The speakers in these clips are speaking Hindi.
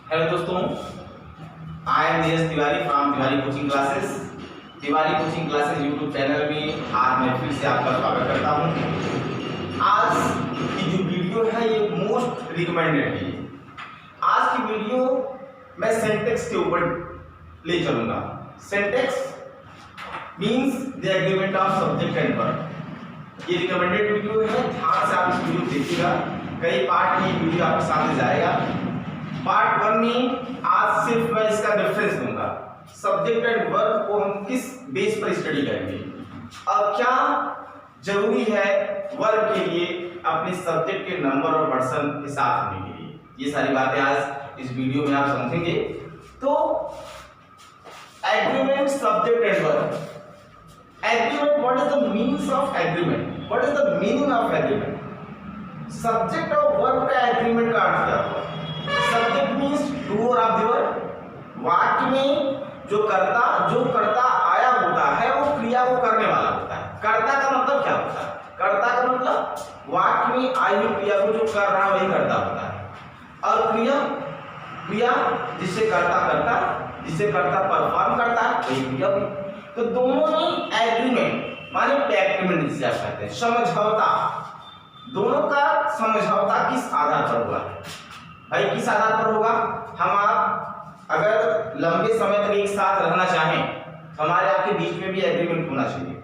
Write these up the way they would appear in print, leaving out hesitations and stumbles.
हेलो दोस्तों, I am Neeraj Tiwari from Tiwari coaching classes. Tiwari coaching classes YouTube channel में आज मैं फिर से आपका स्वागत करता हूं। आज की जो वीडियो है ये मोस्ट रिकमेंडेड है। आज की वीडियो मैं सिंटैक्स के ऊपर ले चलूंगा। Syntax means the agreement of subject and verb. ये रिकमेंडेड वीडियो है, ध्यान से आप इस वीडियो देखिएगा। कई पार्ट में वीडियो आपके सामने जाएगा। पार्ट 1 में आज सिर्फ मैं इसका रेफरेंस दूंगा, सब्जेक्ट एंड वर्ब को हम किस बेस पर स्टडी करेंगे और क्या जरूरी है वर्ब के लिए अपने सब्जेक्ट के नंबर और पर्सन के साथ होने के लिए, ये सारी बातें आज इस वीडियो में आप समझेंगे। तो agreement, subject and verb. Agreement, what is the meaning of agreement? What is the meaning of agreement? Subject और वर्ब का एग्रीमेंट का अर्थ क्या होगा? Subject means doer of the verb. वाक्य में जो करता आया होता है वो क्रिया को करने वाला होता है। कर्ता का मतलब क्या होता है? कर्ता का मतलब वाक्य में आई हुई क्रिया को जो कर रहा है वही कर्ता होता है। और क्रिया जिससे कर्ता परफॉर्म करता है वही क्रिया हुई। तो दोनों में एग्रीमेंट माने पैक्टमेंट जिसे आप कहते हैं, समझौता। दोनों का समझौता किस आधार पर हुआ है भाई? किस आधार पर होगा? हम आप अगर लंबे समय तक एक साथ रहना चाहें, हमारे आपके बीच में भी एग्रीमेंट होना चाहिए,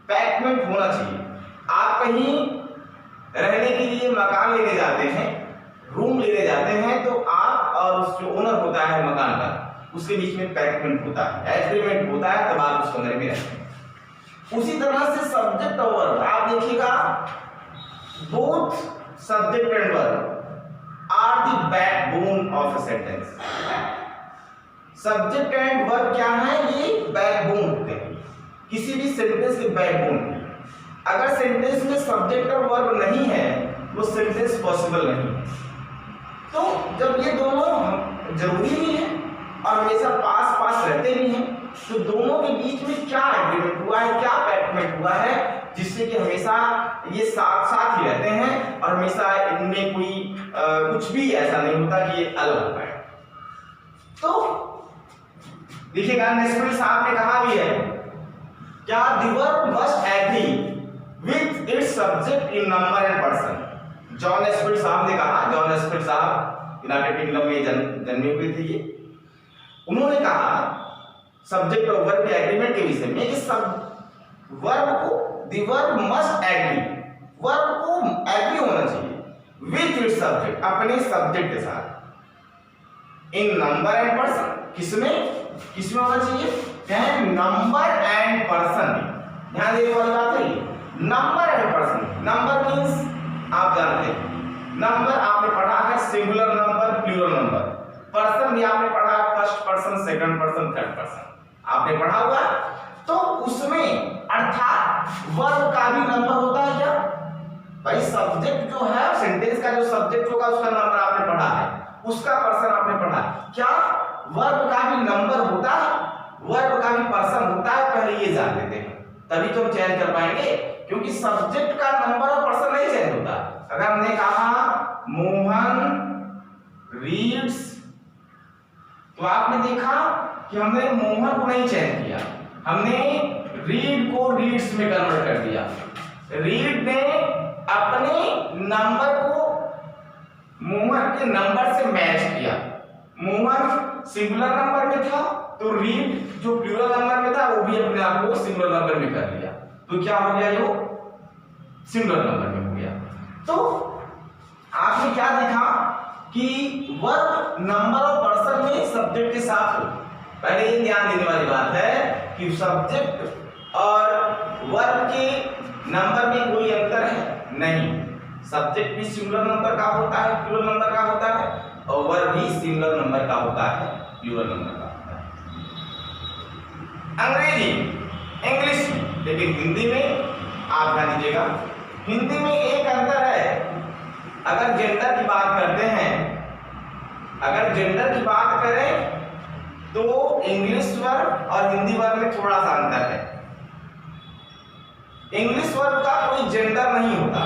पैक्टमेंट होना चाहिए। आप कहीं रहने के लिए मकान लेने जाते हैं, रूम लेने जाते हैं, तो आप और उस जो ओनर होता है मकान का, उसके बीच में पैक्टमेंट होता है, एग्रीमेंट होता है, तब आप उस कमरे में रहते हैं। उसी तरह से सब्जेक्ट और वर्ब, आप देखिएगा both subject and verb are the backbone of a sentence। Subject and verb क्या है? ये बैकबोन होते हैं किसी भी सेंटेंस के। बैकबोन, अगर सेंटेंस में सब्जेक्ट और वर्ब नहीं है वो सेंटेंस पॉसिबल नहीं है। तो जब ये दोनों जरूरी भी है और हमेशा पास पास रहते भी हैं, तो दोनों के बीच में क्या एग्रीमेंट हुआ है, क्या पैक्टमेंट हुआ है, जिससे कि हमेशा ये साथ साथ ही रहते हैं और हमेशा इनमें कोई कुछ भी ऐसा नहीं होता कि ये अलग हो पाए। तो देखिएगा, नेस्पिल साहब ने कहा भी है क्या the verb must agree with its subject in number and person. John Nesfield साहब ने कहा, जॉन नेस्पिल साहब यूनाइटेड किंगडम में जन्मे हुए थे ये। उन्होंने कहा सब्जेक्ट और वर्ब के एग्रीमेंट के विषय में कि सब वर्ब को the verb must agree, verb को एग्री होना चाहिए विथ इट्स सब्जेक्ट, अपने सब्जेक्ट के साथ, इन नंबर एंड पर्सन। किसमें होना चाहिए? नंबर एंड पर्सन में। ध्यान देने वाली बात है ये, number and person. Number means आप जानते हैं, नंबर आपने पढ़ा है singular number, plural number. Person भी आपने पढ़ा है, first person, second person, third person आपने पढ़ा हुआ। तो उसमें अर्थात वर्ब का भी नंबर होता है क्या भाई? सब्जेक्ट जो है, सेंटेंस का जो सब्जेक्ट होगा उसका नंबर आपने पढ़ा है, उसका पर्सन आपने पढ़ा है। क्या वर्ब का भी नंबर होता है, वर्ब का भी पर्सन होता है? पहले ये जान लेते हैं, तभी तो हम चेंज कर पाएंगे, क्योंकि सब्जेक्ट का नंबर और पर्सन नहीं चेंज होता। अगर हमने कहा मोहन रीड्स, तो आपने देखा कि हमने मोहन को नहीं चेंज किया, हमने रीड को रीड्स में कन्वर्ट कर दिया। रीड ने अपने नंबर को मोहन के नंबर से मैच किया। मोहन सिंगुलर नंबर में था, तो रीड जो प्लूरल नंबर में था वो भी अपने आप को सिंगुलर नंबर में कर लिया। तो क्या हो गया? यो सिंगुलर नंबर में हो गया। तो आपने क्या देखा कि वर्ब नंबर और पर्सन में सब्जेक्ट के साथ हो। पहले ये ध्यान देने वाली बात है कि सब्जेक्ट और वर्ब के नंबर में कोई अंतर है नहीं। सब्जेक्ट भी सिंगुलर नंबर का होता है, प्लूरल नंबर का होता है, और वर्ब भी सिंगुलर नंबर का होता है, प्लूरल नंबर का होता है। अंग्रेजी, इंग्लिश में, लेकिन हिंदी में आप ध्यान दीजिएगा, हिंदी में एक अंतर है। अगर जेंडर की बात करते हैं, अगर जेंडर की बात करें तो इंग्लिश वर्ब और हिंदी वर्ब में थोड़ा सा अंतर है। इंग्लिश वर्ब का कोई जेंडर नहीं होता,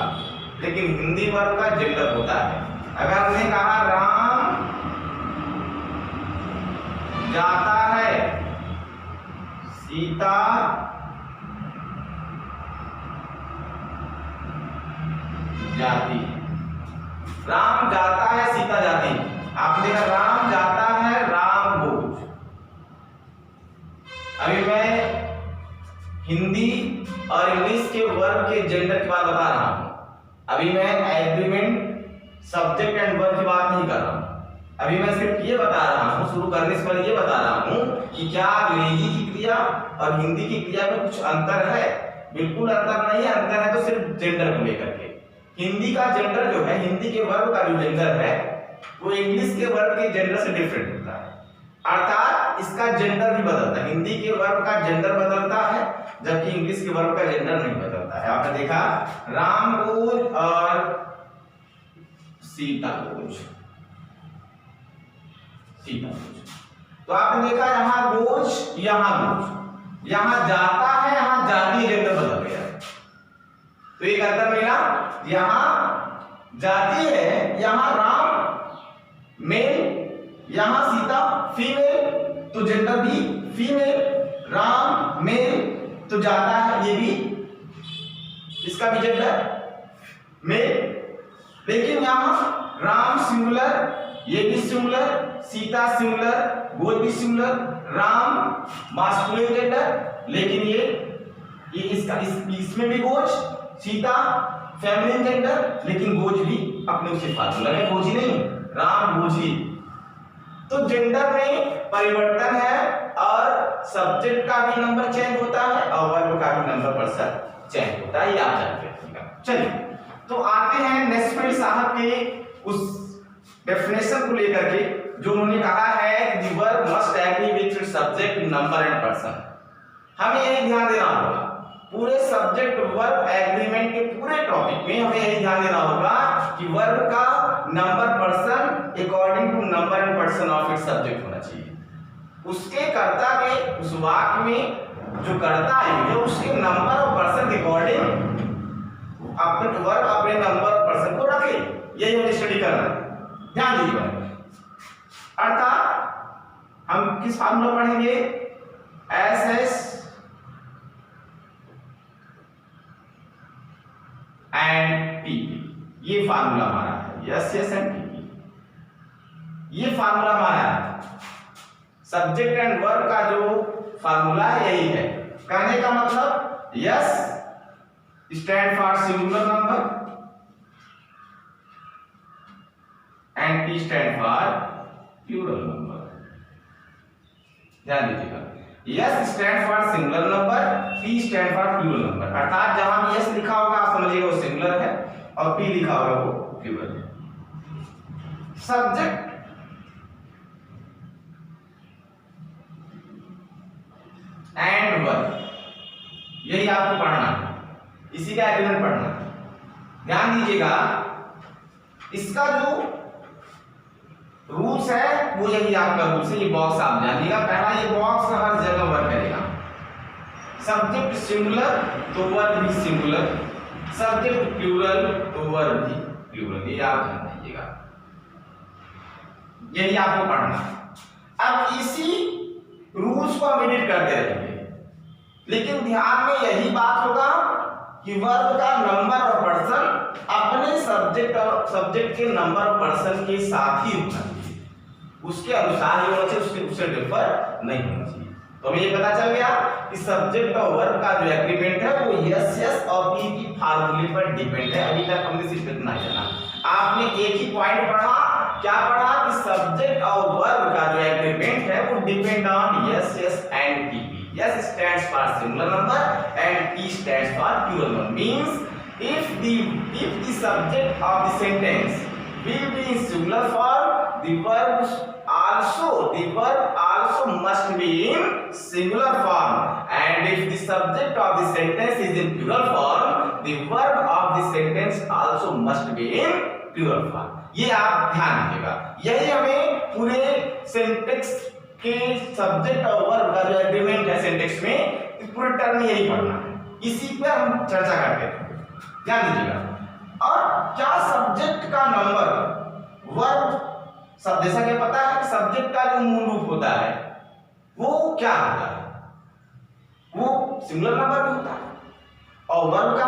लेकिन हिंदी वर्ब का जेंडर होता है। अगर हमने कहा राम जाता है, सीता जाती। राम जाता है, सीता जाती। आपने देखा राम जाता है, राम गोज। अभी मैं हिंदी और इंग्लिश के वर्ब के जेंडर की बात बता रहा हूं। अभी मैं एग्रीमेंट सब्जेक्ट एंड वर्ब की बात नहीं कर रहा हूं। अभी मैं सिर्फ ये बता रहा हूं, शुरू करने से पहले ये बता रहा हूं कि क्या अंग्रेजी की क्रिया और हिंदी की क्रिया में कुछ अंतर है। बिल्कुल अंतर नहीं है। अंतर है तो सिर्फ जेंडर को लेकर के। हिंदी का जेंडर जो है, हिंदी के वर्ब का जो जेंडर है वो इंग्लिश के वर्ब के जेंडर से डिफरेंट होता है, अर्थात इसका जेंडर भी बदलता है। हिंदी के वर्ब का जेंडर बदलता है जबकि इंग्लिश के वर्ब का जेंडर नहीं बदलता है। आपने देखा राम गोज और सीता गोज, सीता गोज। तो आपने देखा यहां गोज, यहां गोज, यहां जाता है, यहां जाती, जेंडर बदल गया। तो एक अंतर मिला, यहां जाती है, यहां राम मेल, यहां सीता फीमेल, तो जेंडर भी फीमेल। राम मेल तो जाता है, ये भी, इसका भी जेंडर मेल। लेकिन यहां राम सिंगुलर, ये भी सिंगुलर, सीता सिंगुलर, गोज भी सिंगुलर, राम मास्कुलिन जेंडर, लेकिन ये इसमें भी गोज, सीता फेमिनिन जेंडर, लेकिन गोज भी अपने उसी फार्मूला में, गोजी नहीं, राम गोजी। तो जेंडर में परिवर्तन है और सब्जेक्ट का भी नंबर चेंज होता है और वर्ब का भी नंबर परसेंट चेंज होता है, ये आप जानते हैं। चलिए तो आते हैं नेस्फेल्ड साहब के उस डेफिनेशन को लेकर के जो उन्होंने कहा है कि the verb must agree with its subject number and person. हमें यही ध्यान देना होगा पूरे सब्जेक्ट वर्ब एग्रीमेंट के पूरे टॉपिक में, हमें यही ध्यान देना होगा कि वर्ब का number person according to number and person of its subject होना चाहिए। उसके कर्ता के उस वाक्य में जो कर्ता है उसके नंबर और पर्सन के अकॉर्डिंग अपने वर्ब अपने नंबर और पर्सन को रखे। यही हमें स्टडी करना है, ध्यान दीजिए। अर्थात हम किस फार्मूला पढ़ेंगे, एस एस एंड पीपी, ये फार्मूला हमारा है, यस यस एंड पीपी, ये फार्मूला हमारा है। सब्जेक्ट एंड वर्ब का जो फार्मूला है यही है। कहने का मतलब S stand for singular number and P stand for plural number. ध्यान दीजिएगा, S stand for singular number, P stand for plural number. अर्थात जहां भी यस लिखा होगा आप समझिएगा वो सिंगुलर है और पी लिखा होगा वो प्लूरल है। सब्जेक्ट एंड वर्ब, यही आपको पढ़ना है, इसी का एग्रीमेंट पढ़ना है। ध्यान दीजिएगा, इसका जो रूल्स है वो यही आपका रूल्स है। ये बॉक्स आप जानिएगा, पहला ये बॉक्स हर जगह वर्क करेगा। सब्जेक्ट सिंगुलर तो वर्ब भी सिंगुलर, सब्जेक्ट प्लूरल तो वर्ब भी प्लूरल, ये आप ध्यान दीजिएगा, यही आपको पढ़ना है। अब इसी रूल्स को हम एडिट करते रहेंगे, लेकिन ध्यान में यही बात होगा कि वर्ब का नंबर और पर्सन अपने सब्जेक्ट के नंबर और पर्सन के साथ ही होना चाहिए, उसके अनुसार ही होना चाहिए, उससे डिफर नहीं होना चाहिए। तो हमें ये पता चल गया कि सब्जेक्ट और वर्ब का जो एग्रीमेंट है वो यस यस और पी की फार्मूले पर डिपेंड है। अभी तक हमने सिर्फ इतना ही जाना, आपने एक ही पॉइंट पढ़ा, क्या पढ़ा कि सब्जेक्ट और वर्ब का जो एग्रीमेंट है वो depend on yes yes and P. Yes stands for singular number and P stands for plural number. Means if the subject of the sentence will be in singular form, the verb also must be in singular form. And if the subject of the sentence is in plural form, the verb of the sentence also must be in plural form. ये आप ध्यान रखिएगा, यही हमें पूरे सेंटेंस के सब्जेक्ट और वर्ब का जो एग्रीमेंट है सेंटेंस में, इस पूरे टर्म में यही पढ़ना है, इसी पे हम चर्चा करते हैं, ध्यान दीजिएगा। और क्या सब्जेक्ट का नंबर वर्ब सब जैसा कि पता है सब्जेक्ट का जो मूल रूप होता है वो क्या होता है, वो सिंगुलर नंबर भी होता है। और वर्ब का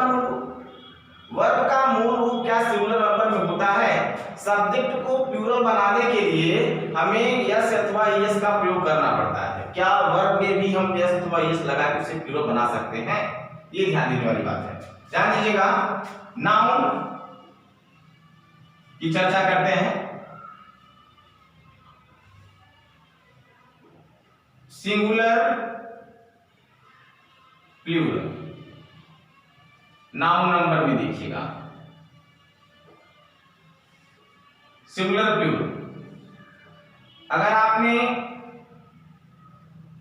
मूल रूप क्या सिंगुलर नंबर में होता है। सब्जेक्ट को प्लूरल बनाने के लिए हमें यस अथवा यस का प्रयोग करना पड़ता है। क्या वर्ब में भी हम यस अथवा यस लगा के उसे प्लूरल बना सकते हैं, ये ध्यान देने वाली बात है। ध्यान दीजिएगा, नाउन की चर्चा करते हैं। सिंगुलर प्लूरल नाउन नंबर में देखिएगा, सिंगुलर प्लूरल अगर आपने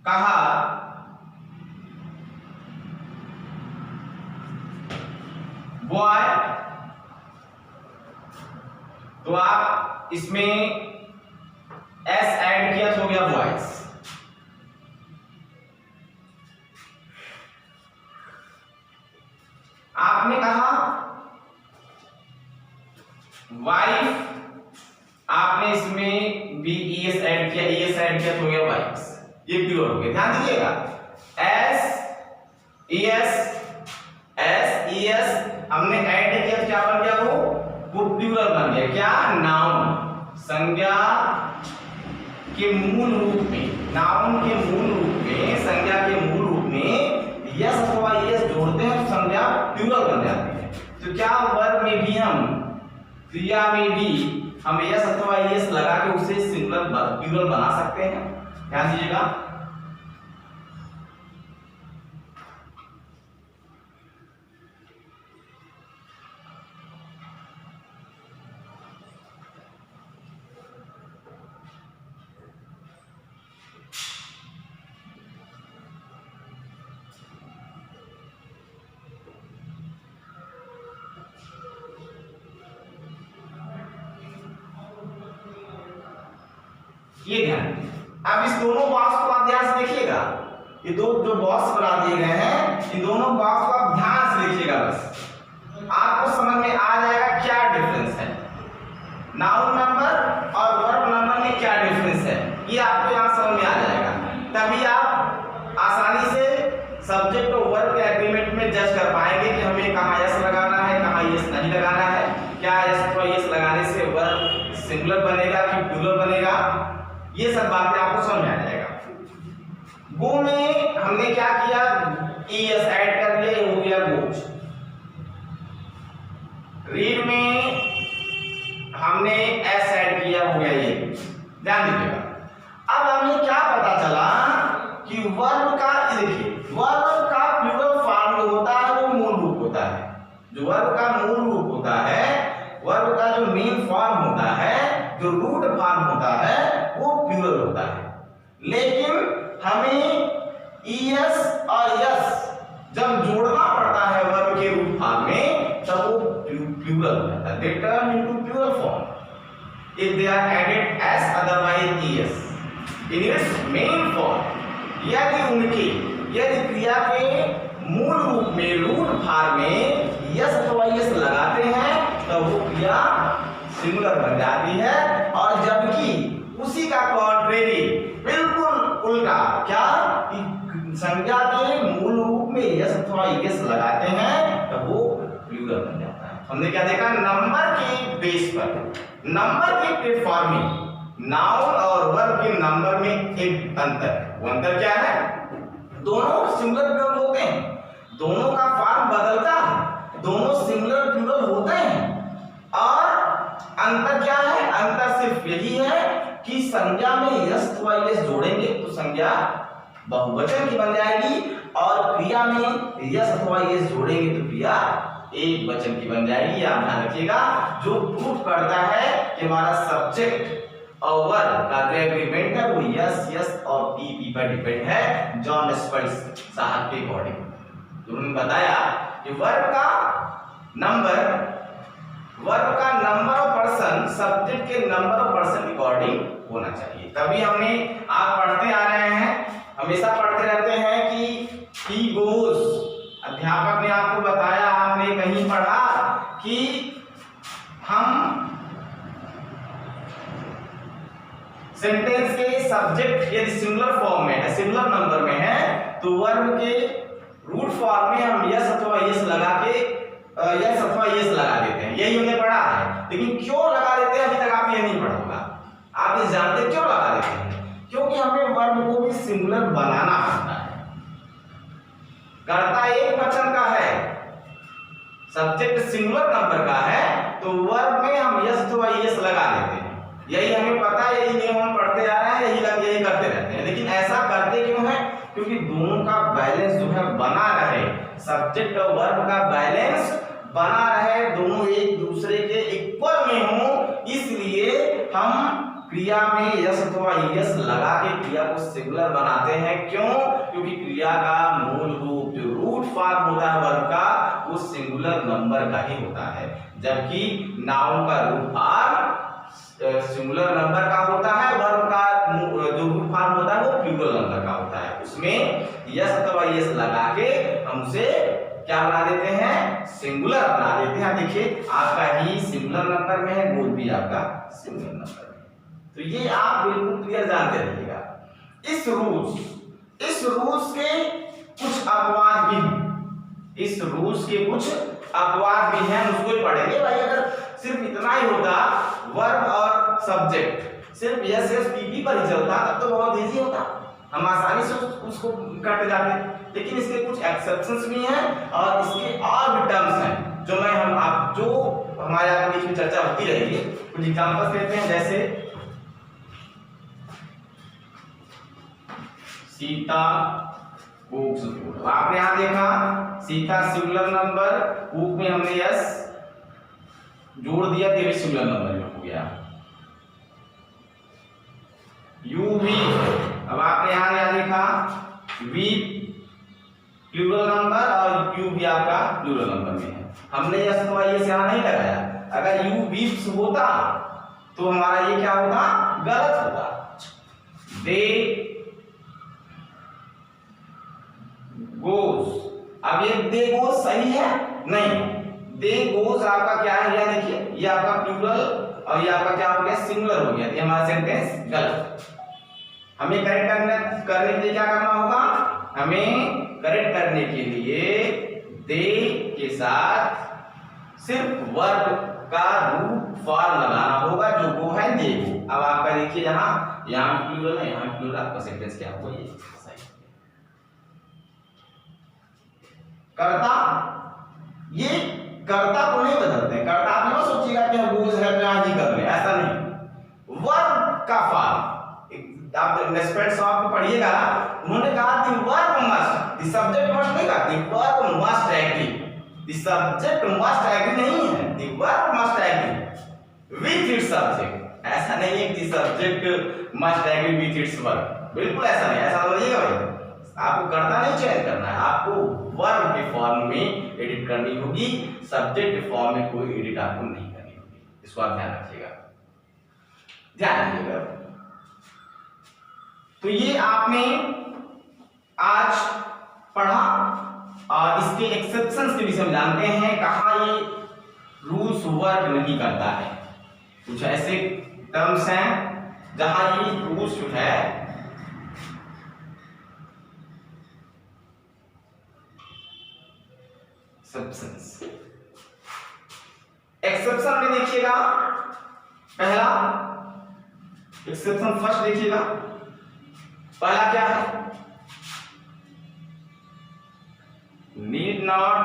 कहा बॉय तो आप इसमें एस ऐड किया तो हो गया बॉयज। आपने कहा वाइफ, आपने इसमें भी ईएस ऐड किया, ईएस ऐड किया तो हो गया वाइफ्स, ये प्लूरल हो गया। ध्यान दीजिएगा, एस ईएस हमने ऐड किया तो क्या बन गया, वो प्लूरल बन गया। क्या, नाउन, संज्ञा के मूल रूप में, नाउन के मूल रूप में, संज्ञा के मूल रूप में यस अथवा यस जोड़ते हैं तो संज्ञा प्लूरल बन जाती है। तो क्या वर्ब में भी हम, क्रिया में भी हम यस अथवा यस लगा के उसे सिंगुलर प्लूरल बना सकते हैं। ध्यान दीजिएगा, ये ध्यान। अब इस दोनों बॉक्स को आप ध्यान से देखिएगा, ये दो जो बॉक्स बना दिए गए हैं, इन दोनों बॉक्स को आप ध्यान से देखिएगा, बस आपको समझ में आ जाएगा क्या डिफरेंस है, नाउन नंबर और वर्ब नंबर में क्या डिफरेंस है, ये आपको यहाँ समझ में आ जाएगा। तभी आप आसानी से सब्जेक्ट और वर्ब के एग्रीमेंट में जज कर पाएंगे कि हमें कहाँ यस लगाना है, कहाँ यस नहीं लगाना है, क्या यस अथवा यस लगाने से वर्ब सिंगुलर बनेगा कि प्लूरल बनेगा, ये सब बातें आपको समझ में आ जाएगा। गो में हमने क्या किया, ईएस ऐड कर लिया, हो गया गोच। रीड में हमने एस ऐड किया, हो गया ये। ध्यान दीजिएगा, अब हमें क्या पता चला कि वर्ब का, देखिए वर्ब का प्लूरल फॉर्म जो होता है वो मूल रूप होता है। जो वर्ब का मूल रूप होता है, वर्ब का जो मेन फॉर्म होता है, जो रूट फॉर्म होता है, वो प्लूरल होता है। लेकिन हमें ईएस और यस जब जोड़ना पड़ता है वर्ब के रूट फॉर्म में, तब वो प्लूरल हो जाता है, they turn into plural form if they are added S otherwise ES in its main form. यदि क्रिया के मूल रूप में, रूट फॉर्म में यस अथवा यस लगाते हैं तो वो क्रिया सिंगुलर बन जाती है। और जबकि उसी का कॉन्ट्रेरी, बिल्कुल उल्टा, क्या, संज्ञा के मूल रूप में यस अथवा यस लगाते हैं तो वो प्लूरल बन जाता है। हमने क्या देखा, नंबर के बेस पर, नंबर के प्लेटफॉर्म में नाउन और वर्ब के नंबर में एक अंतर, वो अंतर क्या है, दोनों सिंगुलर प्लूरल होते हैं, दोनों का फॉर्म बदलता है, दोनों सिंगुलर प्लूरल होते हैं। और अंतर क्या है, अंतर सिर्फ यही है कि संज्ञा में यस अथवा यस जोड़ेंगे तो संज्ञा बहुवचन की बन जाएगी, और क्रिया में यस अथवा यस जोड़ेंगे तो क्रिया एक वचन की बन जाएगी। आप ध्यान रखिएगा, जो प्रूफ करता है कि हमारा सब्जेक्ट और वर्ब का जो एग्रीमेंट है वो यस यस और पी पर डिपेंड है, जॉन स्पर्स साहब के अकॉर्डिंग। तो उन्होंने बताया कि वर्ब का नंबर ऑफ पर्सन सब्जेक्ट के नंबर ऑफ पर्सन अकॉर्डिंग होना चाहिए। तभी हमने, आप पढ़ते आ रहे हैं, हमेशा पढ़ते रहते हैं कि ही गोज, अध्यापक ने आपको बताया, आपने कहीं पढ़ा कि हम सेंटेंस के सब्जेक्ट यदि सिंगुलर फॉर्म में है, सिंगुलर नंबर में है, तो वर्ब के रूट फॉर्म में हम यस अथवा यस लगा के यस अथवा यस लगा देते हैं। यही हमने पढ़ा है, लेकिन क्यों लगा देते हैं अभी तक आप ये नहीं पढ़ा होगा। आप ये जानते क्यों लगा देते हैं? क्योंकि हमें वर्ब को भी सिंगुलर बनाना होता है। कर्ता एक वचन का है, सब्जेक्ट सिंगुलर नंबर का है, तो वर्ब में हम यस अथवा यस लगा देते हैं। यही हमें पता है, यही नियम हम पढ़ते जा रहे हैं, यही करते रहते हैं। लेकिन ऐसा करते क्यों है? क्योंकि दोनों का बैलेंस जो है बना रहे, सब्जेक्ट और वर्ब का बैलेंस बना रहे, दोनों एक दूसरे के इक्वल में हो, इसलिए हम क्रिया में यस अथवा यस लगा के क्रिया को सिंगुलर बनाते हैं। क्यों? क्योंकि क्रिया का मूल रूप जो रूट फॉर्म होता है वर्ब का, वो सिंगुलर नंबर का ही होता है, जबकि नाउन का रूट फॉर्म सिंगुलर नंबर का होता है, वर्ब का जो रूट फॉर्म होता है वो प्लूरल नंबर का होता है। उसमें यस अथवा यस लगा के हम उसे क्या बना देते हैं? सिंगुलर बना देते हैं। देखिए आपका ही सिंगुलर नंबर में है, बोल भी आपका सिंगुलर नंबर में। तो ये आप बिल्कुल क्लियर जानते रहिएगा। इस रूल्स के कुछ अपवाद भी हैं, इस रूल्स के कुछ अपवाद भी हैं, उसको ही पढ़ेंगे। भाई अगर सिर्फ इतना ही होता वर्ब और सब्जेक्ट सिर्फ यस यस पी पर ही चलता, तब तो बहुत इजी होता, हम आसानी से उसको करते जाते। लेकिन इसके कुछ एक्सेप्शंस भी हैं और इसके और भी टर्म्स हैं जो हमारे आपके बीच में चर्चा होती रहेगी। कुछ एग्जांपल्स लेते हैं, जैसे सीता कुक स्कूल। आपने यहां देखा सीता सिंगुलर नंबर, कुक में हमने यस जोड़ दिया, तो ये सिंगुलर नंबर हो गया। यू वी, अब आपने यहां देखा वी प्लूरल नंबर और यू भी आपका प्लूरल नंबर में है, हमने यस अथवा यस यहां नहीं लगाया। अगर यू वीप्स होता तो हमारा ये क्या होता? गलत होता। दे गोज, अब ये दे गोज सही है? नहीं, दे गोज आपका क्या है? यह देखिए, ये आपका प्लूरल और ये आपका क्या हो गया? सिंगुलर हो गया। ये हमारा सेंटेंस गलत। हमें करेक्ट करने के लिए क्या करना होगा? हमें करेक्ट करने के लिए दे के साथ सिर्फ वर्ब का रूट फॉर्म लगाना होगा, जो वो है दे गो। अब आपका देखिए यहाँ प्लूरल है, यहाँ प्लूरल, आपका सेंटेंस क्या होगा? ये कर्ता, ये कर्ता को नहीं बदलते हैं। कर्ता आप ना सोचिएगा कि हम गोज है तो ही कर रहे हैं, ऐसा नहीं। वर्ब का फॉर्म आप नेस्पेट शॉप में पढ़िएगा, उन्होंने कहा the verb must, the subject must नहीं कहा, the verb must agree. The subject must agree नहीं है, the verb must agree with its subject. ऐसा नहीं है कि subject must agree with its verb, बिल्कुल ऐसा नहीं। ऐसा समझिएगा भाई, आपको कर्ता नहीं चेंज करना है, आपको वर्ब के फॉर्म में एडिट करनी होगी, सब्जेक्ट के फॉर्म में कोई एडिट आपको नहीं करनी होगी। इसको आप ध्यान रखिएगा, ध्यान रखिएगा। तो ये आपने आज पढ़ा और इसके एक्सेप्शंस के विषय में जानते हैं, कहां ये रूल्स वर्क नहीं करता है। कुछ ऐसे टर्म्स हैं जहां ये रूल्स जो है एक्सेप्शन में देखिएगा, पहला एक्सेप्शन फर्स्ट देखिएगा, पहला क्या है? Need not,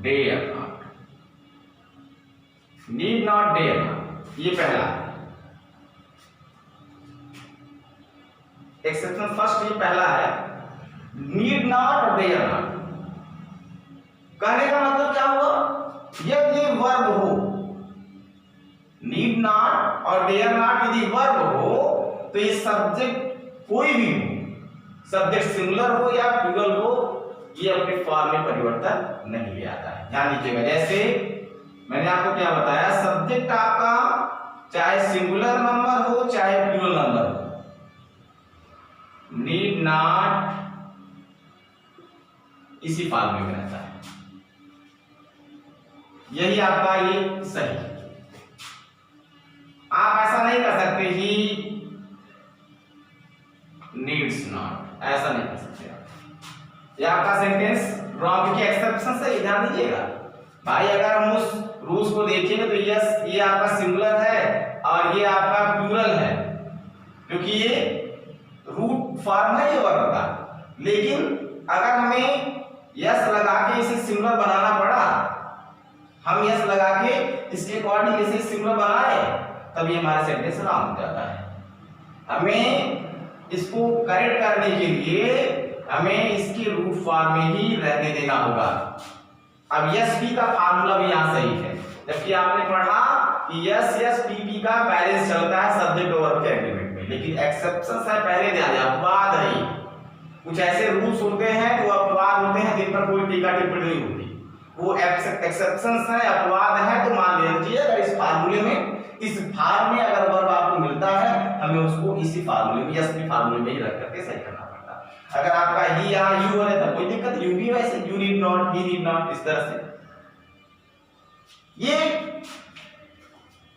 dare not, need not dare not, ये पहला एक्सेप्शन फर्स्ट, ये पहला है। नीड नॉट और डेयर नॉट कहने का मतलब क्या हुआ? यदि वर्ब हो, नीड नॉट और डेयर नॉट यदि वर्ब हो, तो ये सब्जेक्ट कोई भी हो, सब्जेक्ट सिंगुलर हो या प्लूरल हो, ये अपने फॉर्म में परिवर्तन नहीं ले आता है। ध्यान दीजिएगा, जैसे मैंने आपको क्या बताया, सब्जेक्ट आपका चाहे सिंगुलर नंबर हो चाहे प्लूरल नंबर हो, नीड नॉट इसी फॉर्म में रहता है। यही आपका ये सही। आप ऐसा नहीं कर सकते ही नीड्स नॉट, ऐसा नहीं कर सकते आप। ये आपका सेंटेंस रॉन्ग, क्योंकि एक्सेप्शन से ध्यान दीजिएगा भाई। अगर हम उस रूल्स को देखेंगे तो यस ये आपका सिंगुलर है और ये आपका प्लूरल है, क्योंकि ये रूट फॉर्म है ये वर्ब का। लेकिन अगर हमें यस लगा के इसे सिंगुलर बनाना पड़ा, हम यस लगा के इसके अकॉर्डिंग इसे सिंगुलर बनाए, तब ये हमारा सेंटेंस रॉन्ग हो जाता है। हमें इसको करेक्ट करने के लिए हमें इसके रूट फॉर्म में ही रहने देना होगा। अब यस पी का फार्मूला भी यहाँ सही है, जबकि आपने पढ़ा कि यस यस पी पी का बैलेंस चलता है सब्जेक्ट और वर्ब के एग्रीमेंट में, लेकिन एक्सेप्शन है पहले ध्यान दें, अपवाद है। कुछ ऐसे रूल्स होते हैं जो अपवाद होते हैं जिन पर कोई टीका टिप्पणी नहीं होती, वो एक्सेप्शंस है, अपवाद है, तो मान लेना चाहिए। अगर इस फार्मूले में, इस फार्म में अगर वर्ब आपको मिलता है, हमें उसको इसी फार्मूले में, यस पी फार्मूले में ही रख करके सही करना पड़ता है। अगर आपका ही यहाँ यू है तब कोई दिक्कत, यू भी वैसे, you need not, he need not, इस तरह से। ये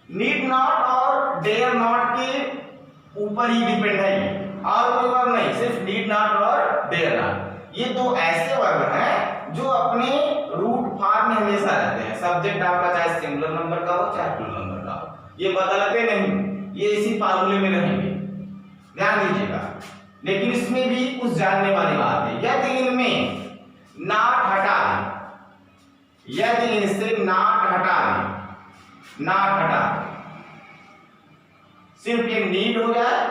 नीड नॉट और डेयर नॉट के ऊपर ही डिपेंड है ये, और कोई वर्ब नहीं, सिर्फ नीड नॉट और डेयर नॉट। ये दो ऐसे वर्ब हैं जो अपने रूट फॉर्म में हमेशा रहते हैं। सब्जेक्ट आपका चाहे सिंगुलर नंबर का हो चाहे प्लूरल नंबर का हो, ये बदलते नहीं, ये इसी फार्मूले में रहेंगे, ध्यान दीजिएगा। लेकिन इसमें भी कुछ जानने वाली बात है, यदि इनमें नॉट हटा दें, यदि इनसे नॉट हटा दें, नॉट हटा दें, सिर्फ ये नीड हो जाए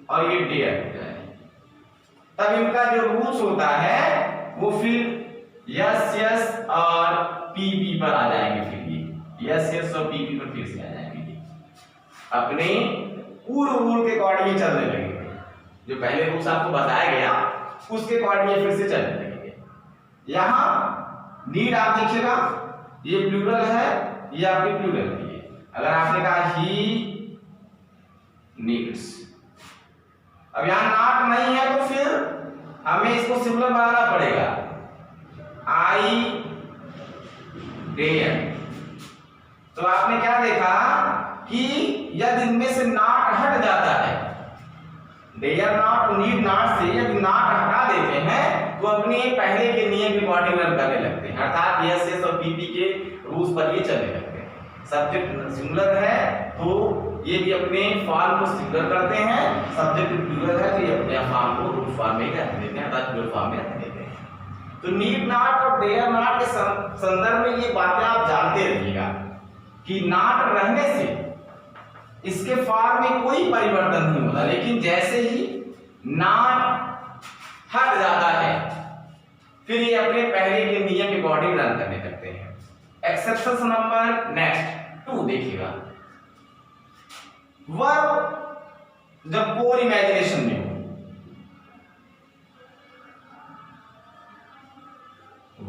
और ये डेयर हो जाए, तब इनका जो रूल्स होता है वो फिर यस यस और पी पी पर आ जाएंगे। फिर ये यस यस और पी पी पर फिर से आ जाएंगे, अपने पूर्व रूल के अकॉर्डिंग चलने लगेंगे। जो पहले रूल्स आपको बताया गया उसके अकॉर्डिंग फिर से चलने लगेंगे। यहां नीड आप देखिएगा, ये प्लूरल है, ये आपकी प्लूरल है। अगर आपने कहा ही नीड्स, अब यहां नॉट नहीं है तो फिर हमें इसको सिंगुलर बनाना पड़ेगा, आई डेयर। तो आपने क्या देखा कि यदि इनमें से नॉट हट जाता है, डेयर नॉट और नीड नॉट से यदि नॉट हटा देते हैं तो अपने पहले के नियम के अकॉर्डिंग रन करने लगते हैं, अर्थात यस यस और पीपी के रूल्स पर ये चलने लगते हैं। सब्जेक्ट सिंगुलर है तो ये भी अपने फॉर्म को सिंगुलर करते हैं, सब्जेक्ट प्लूरल है तो ये अपने फॉर्म को रूट फॉर्म में ही रहने देते हैं, अर्थात प्लूरल फॉर्म में रहने देते हैं। तो नीड नॉट और डेयर नॉट के संदर्भ में ये बातें आप जानते रहिएगा कि नॉट रहने से इसके फॉर्म में कोई परिवर्तन नहीं होता, लेकिन जैसे ही नॉट हट जाता है फिर ये अपने पहले के नियम के अकॉर्डिंग रन करने लगते हैं। एक्सेप्शन नंबर नेक्स्ट 2 देखिएगा, वर्ब जब कोर इमेजिनेशन में हो,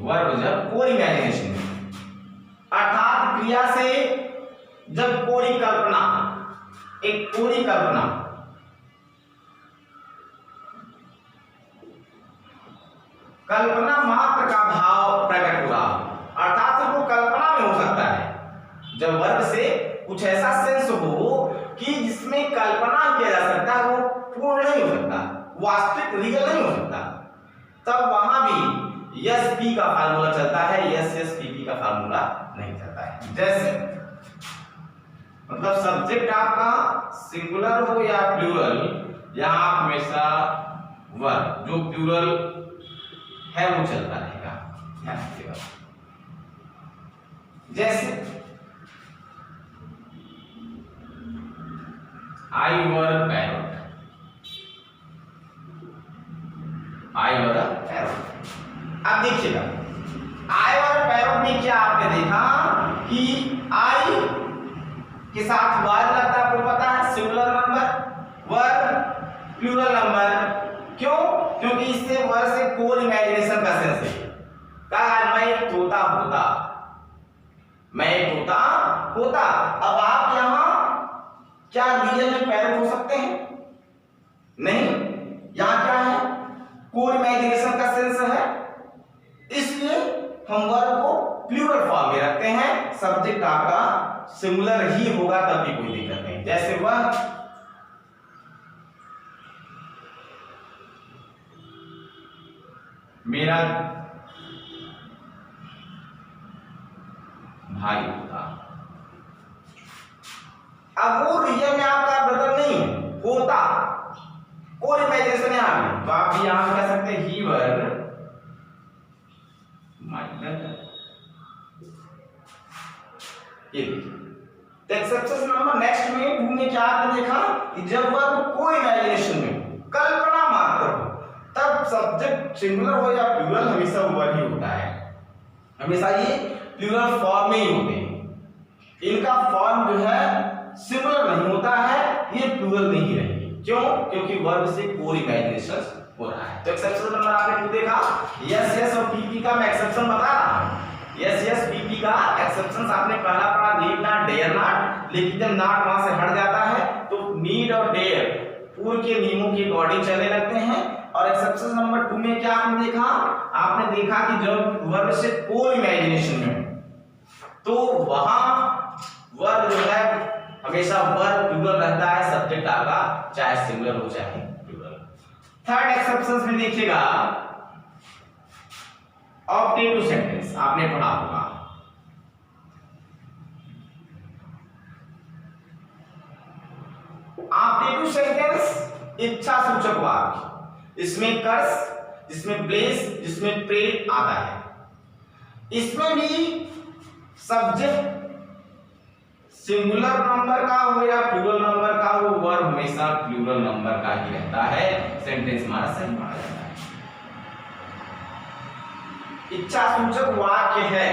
वर्ब जब कोर इमेजिनेशन में, अर्थात क्रिया से जब कोरी कल्पना, एक कोरी कल्पना, कल्पना मात्र का भाव प्रकट हुआ, अर्थात सिर्फ वो कल्पना में हो सकता है। जब वर्ब से कुछ ऐसा सेंस हो कि जिसमें कल्पना किया जा सकता है, वो पूर्ण नहीं हो सकता, वास्तविक रियल नहीं हो सकता, तब वहां भी यस पी का फार्मूला चलता है, यस यस पी पी का फार्मूला नहीं चलता है। जैसे मतलब सब्जेक्ट आपका सिंगुलर हो या प्लूरल, यहां हमेशा वर्ब जो प्लूरल है वो चलता रहेगा, ध्यान रखिएगा। जैसे I were a parrot, I were a parrot। अब देखिएगा I were a parrot में क्या आपने देखा कि I के साथ वाज लगता है, आपको पता है, singular number, verb plural number. क्यों? क्योंकि इससे वर्ब से कोर इमेजिनेशन का सेंस है। कहा मैं एक तोता होता, मैं एक तोता होता। अब आप यहां क्या रियल में पैरट हो सकते हैं? नहीं, यहां क्या है, कोर इमेजिनेशन का सेंस है, इसलिए हम वर्ब को प्लूरल फॉर्म में रखते हैं, सब्जेक्ट आपका सिंगुलर ही होगा तब भी कोई दिक्कत नहीं। जैसे वह मेरा भाई होता। अब वो रियल में आपका ब्रदर नहीं होता, कोई इमेजिनेशन है आगे, तो आप भी यहां कह सकते हैं ही वर माय ब्रदर। ये देखिए एक्सेप्शन नंबर नेक्स्ट में टू में क्या आपने देखा कि जब वह कोई इमेजिनेशन में कल्पना मात्र हो तब सब्जेक्ट सिंगुलर हो या प्लूरल हमेशा वर ही होता है, हमेशा ये प्लूरल फॉर्म में ही होते हैं। इनका फॉर्म जो है सिंगुलर नहीं होता है, ये प्लूरल में ही रहेंगे। क्यों? क्योंकि वर्ब से कोई इमेजिनेशन हो रहा है। तो एक्सेप्शन नंबर आपने टू देखा, यस यस और पीपी का मैं एक्सेप्शन बता रहा हूं। यस यस पीपी का एक्सेप्शंस आपने पहला पढ़ा, नीड नॉट डेयर नॉट, लेकिन जब नॉट वहां से हट जाता है तो नीड और डेयर पूर्व के नियमों के अकॉर्डिंग चलने लगते हैं। और एक्सेप्शन नंबर 2 में क्या आपने देखा? आपने देखा कि जब वर्ब से कोई इमेजिनेशन में तो वहां वर्ब जो है हमेशा वर्ब प्लूरल रहता है, सब्जेक्ट आपका चाहे सिंगुलर हो चाहे प्लूरल। थर्ड एक्सेप्शंस में देखिएगा ऑब्जेक्टिव सेंटेंस आपने पढ़ा होगा। ऑब्जेक्टिव सेंटेंस इच्छा सूचक वाक्य, इसमें कर्स, जिसमें ब्लेस, जिसमें प्रे आता है। इसमें भी सब्जेक्ट सिंगुलर नंबर का हो या प्लूरल नंबर का हो, वर्ब हमेशा प्लूरल नंबर का ही रहता है, सेंटेंस हमारा सही माना जाता है। इच्छा सूचक वाक्य है,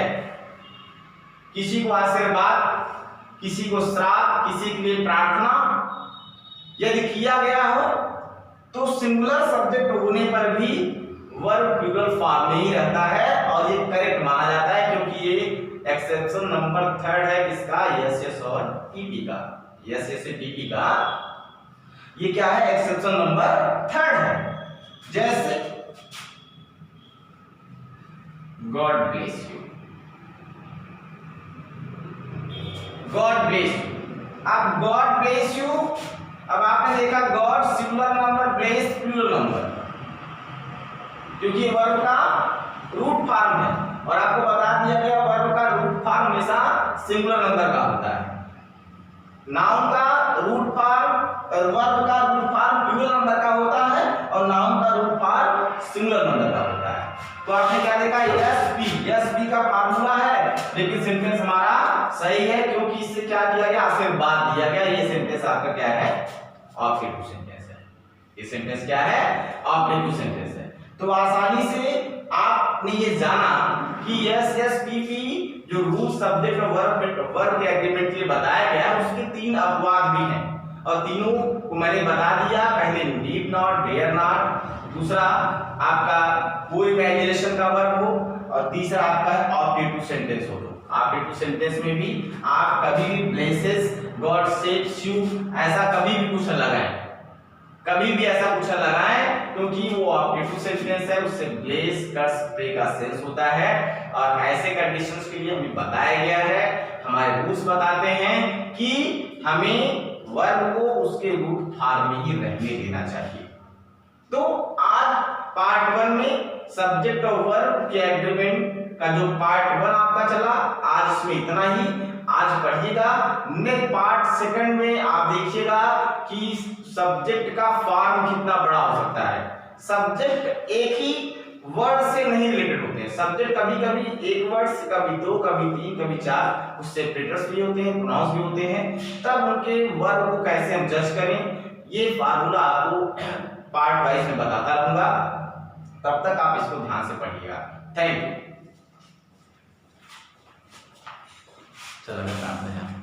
किसी को आशीर्वाद, किसी को श्राप, किसी के लिए प्रार्थना यदि किया गया हो तो सिंगुलर सब्जेक्ट होने पर भी वर्ब प्लूरल फॉर्म में ही रहता है और ये करेक्ट माना जाता है, क्योंकि ये एक्सेप्शन नंबर थर्ड है किसका? यस यस और टीपी का। यस यस टीपी का ये क्या है? एक्सेप्शन नंबर थर्ड है। जैसे God bless you, God bless you. अब गॉड ब्लेस यू, अब आपने देखा God singular number, bless plural number, क्योंकि वर्ब का रूट फॉर्म है और आपको बता दिया गया वर्ब का रूट फॉर्म हमेशा सिंगुलर नंबर का होता है। नाउन का रूट फॉर्म, वर्ब का रूट फॉर्म प्लूरल नंबर का होता है और नाउन का रूट फॉर्म सिंगुलर नंबर का होता है। तो आपने क्या देखा? यस बी का फार्मूला है, लेकिन सेंटेंस हमारा सही है क्योंकि इससे क्या किया गया? आशीर्वाद दिया गया। ये सेंटेंस आपका क्या है? ऑब्जेक्टिव सेंटेंस है। ये सेंटेंस क्या है? ऑब्जेक्टिव सेंटेंस है। तो आसानी से आपने ये जाना कि यस यस पीपी जो रूट सब्जेक्ट और वर्ब के एग्रीमेंट के लिए बताया गया है उसके 3 अपवाद भी हैं और तीनों को मैंने बता दिया। पहले नीड नॉट, डेयर नॉट, दूसरा आपका कोई इमेजिनेशन का वर्ब हो और तीसरा आपका ऑब्जेक्टिव सेंटेंस हो। ऑब्जेक्टिव सेंटेंस में भी आप कभी भी ब्लेसेस, गॉड सेव्स यू ऐसा कभी भी कुछ लगाएं, कभी भी ऐसा कुछ लगाएं, क्योंकि वो ऑब्जेक्टिव सेंटेंस है, उससे ब्लेस, कर्स, प्रे का सेंस होता है और ऐसे कंडीशंस के लिए हमें बताया गया है, हमारे रूल्स बताते हैं कि हमें वर्ब को उसके रूट फॉर्म में ही रहने देना चाहिए। तो आज पार्ट 1 में सब्जेक्ट और वर्ब के एग्रीमेंट का जो पार्ट 1 आपका चला, आज इसमें इतना ही। आज पढ़िएगा। नेक्स्ट पार्ट 2 में आप देखिएगा कि सब्जेक्ट का फॉर्म कितना बड़ा हो सकता है। सब्जेक्ट एक ही वर्ड से नहीं रिलेटेड होते हैं। सब्जेक्ट कभी कभी एक वर्ड से, कभी 2, कभी 3, कभी 4, कुछ सेपरेटर्स भी होते हैं, प्रोनाउंस भी होते हैं। तब उनके वर्ब को कैसे हम जज करें, ये फार्मूला आपको पार्ट वाइज में बताता रहूंगा। तब तक आप इसको ध्यान से पढ़िएगा। Thank you. चलो मैं काम पे जाऊं।